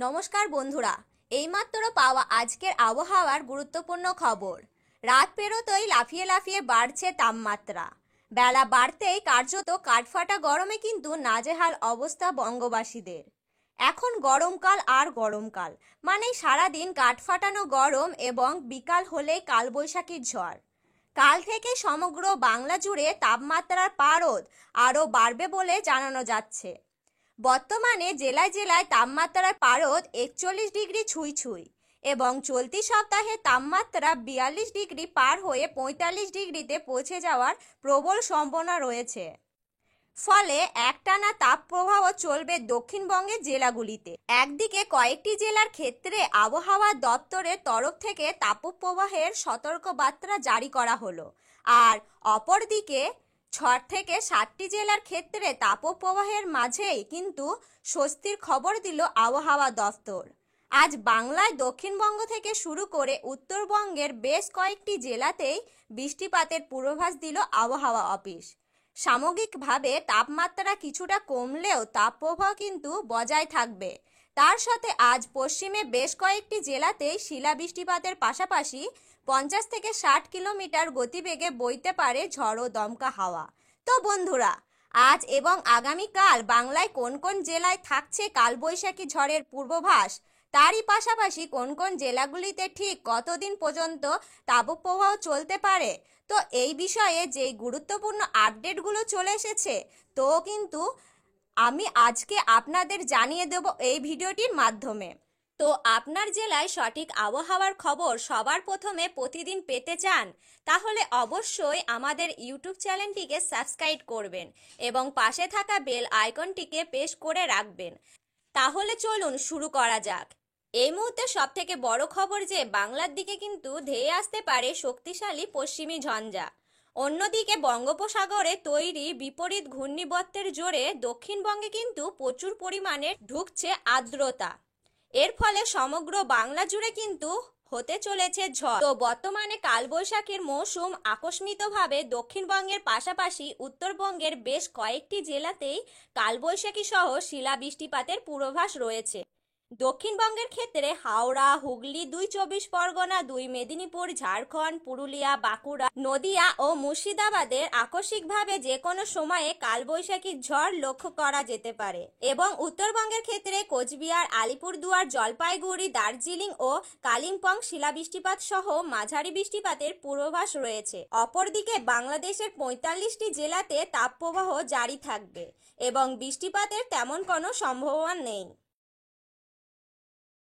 নমস্কার বন্ধুরা, এইমাত্র পাওয়া আজকের আবহাওয়ার গুরুত্বপূর্ণ খবর। রাত পেরোতেই লাফিয়ে লাফিয়ে বাড়ছে তাপমাত্রা। বেলা বাড়তেই কার্যত কাঠফাটা গরমে কিন্তু নাজেহাল অবস্থা বঙ্গবাসীদের। এখন গরমকাল আর গরমকাল মানেই সারাদিন কাঠফাটানো গরম এবং বিকাল হলেই কালবৈশাখীর ঝড়। কাল থেকে সমগ্র বাংলা জুড়ে তাপমাত্রার পারদ আরও বাড়বে বলে জানানো যাচ্ছে। বর্তমানে জেলায় জেলায় তাপমাত্রার পারদ 41 ডিগ্রি ছুঁই ছুঁই এবং চলতি সপ্তাহে তাপমাত্রা 42 ডিগ্রি পার হয়ে 45 ডিগ্রিতে পৌঁছে যাওয়ার প্রবল সম্ভাবনা রয়েছে। ফলে একটানা তাপপ্রবাহ চলবে দক্ষিণবঙ্গের জেলাগুলিতে। একদিকে কয়েকটি জেলার ক্ষেত্রে আবহাওয়া দপ্তরের তরফ থেকে তাপপ্রবাহের সতর্কবার্তা জারি করা হলো, আর অপরদিকে 6 থেকে 7টি জেলার ক্ষেত্রে তাপপ্রবাহের মাঝেই কিন্তু স্বস্তির খবর দিল আবহাওয়া দফতর। আজ বাংলায় দক্ষিণবঙ্গ থেকে শুরু করে উত্তরবঙ্গের বেশ কয়েকটি জেলাতেই বৃষ্টিপাতের পূর্বাভাস দিল আবহাওয়া অফিস। সামগ্রিকভাবে তাপমাত্রা কিছুটা কমলেও তাপপ্রবাহ কিন্তু বজায় থাকবে। তার সাথে আজ পশ্চিমে বেশ কয়েকটি জেলাতেই শিলা বৃষ্টিপাতের পাশাপাশি 50 থেকে 60 কিলোমিটার গতিবেগে বইতে পারে ঝড়ো দমকা হাওয়া। তো বন্ধুরা, আজ এবং আগামীকাল বাংলায় কোন কোন জেলায় থাকছে কালবৈশাখী ঝড়ের পূর্বাভাস, তারই পাশাপাশি কোন কোন জেলাগুলিতে ঠিক কতদিন পর্যন্ত তাপপ্রবাহ চলতে পারে, তো এই বিষয়ে যেই গুরুত্বপূর্ণ আপডেটগুলো চলে এসেছে তো কিন্তু আমি আজকে আপনাদের জানিয়ে দেব এই ভিডিওটির মাধ্যমে। তো আপনার জেলায় সঠিক আবহাওয়ার খবর সবার প্রথমে প্রতিদিন পেতে চান, তাহলে অবশ্যই আমাদের ইউটিউব চ্যানেলটিকে সাবস্ক্রাইব করবেন এবং পাশে থাকা বেল আইকনটিকে প্রেস করে রাখবেন। তাহলে চলুন শুরু করা যাক। এই মুহূর্তে সবথেকে বড় খবর যে বাংলার দিকে কিন্তু ধেয়ে আসতে পারে শক্তিশালী পশ্চিমী ঝঞ্ঝা। অন্যদিকে বঙ্গোপসাগরে তৈরি বিপরীত ঘূর্ণিবর্তের জোরে দক্ষিণবঙ্গে কিন্তু প্রচুর পরিমাণে ঢুকছে আর্দ্রতা। এর ফলে সমগ্র বাংলা জুড়ে কিন্তু হতে চলেছে ঝড়। তো বর্তমানে কালবৈশাখীর মৌসুম আকস্মিকভাবে দক্ষিণবঙ্গের পাশাপাশি উত্তরবঙ্গের বেশ কয়েকটি জেলাতেই কালবৈশাখী সহ শিলা বৃষ্টিপাতের পূর্বাভাস রয়েছে। দক্ষিণবঙ্গের ক্ষেত্রে হাওড়া, হুগলি, 2 চব্বিশ পরগনা, 2 মেদিনীপুর, ঝাড়খণ্ড, পুরুলিয়া, বাঁকুড়া, নদিয়া ও মুর্শিদাবাদের আকস্মিকভাবে যে কোনো সময়ে কালবৈশাখী ঝড় লক্ষ্য করা যেতে পারে এবং উত্তরবঙ্গের ক্ষেত্রে কোচবিহার, আলিপুরদুয়ার, জলপাইগুড়ি, দার্জিলিং ও কালিম্পং শিলাবৃষ্টিপাত সহ মাঝারি বৃষ্টিপাতের পূর্বাভাস রয়েছে। অপরদিকে বাংলাদেশের 45টি জেলাতে তাপপ্রবাহ জারি থাকবে এবং বৃষ্টিপাতের তেমন কোনো সম্ভাবনা নেই।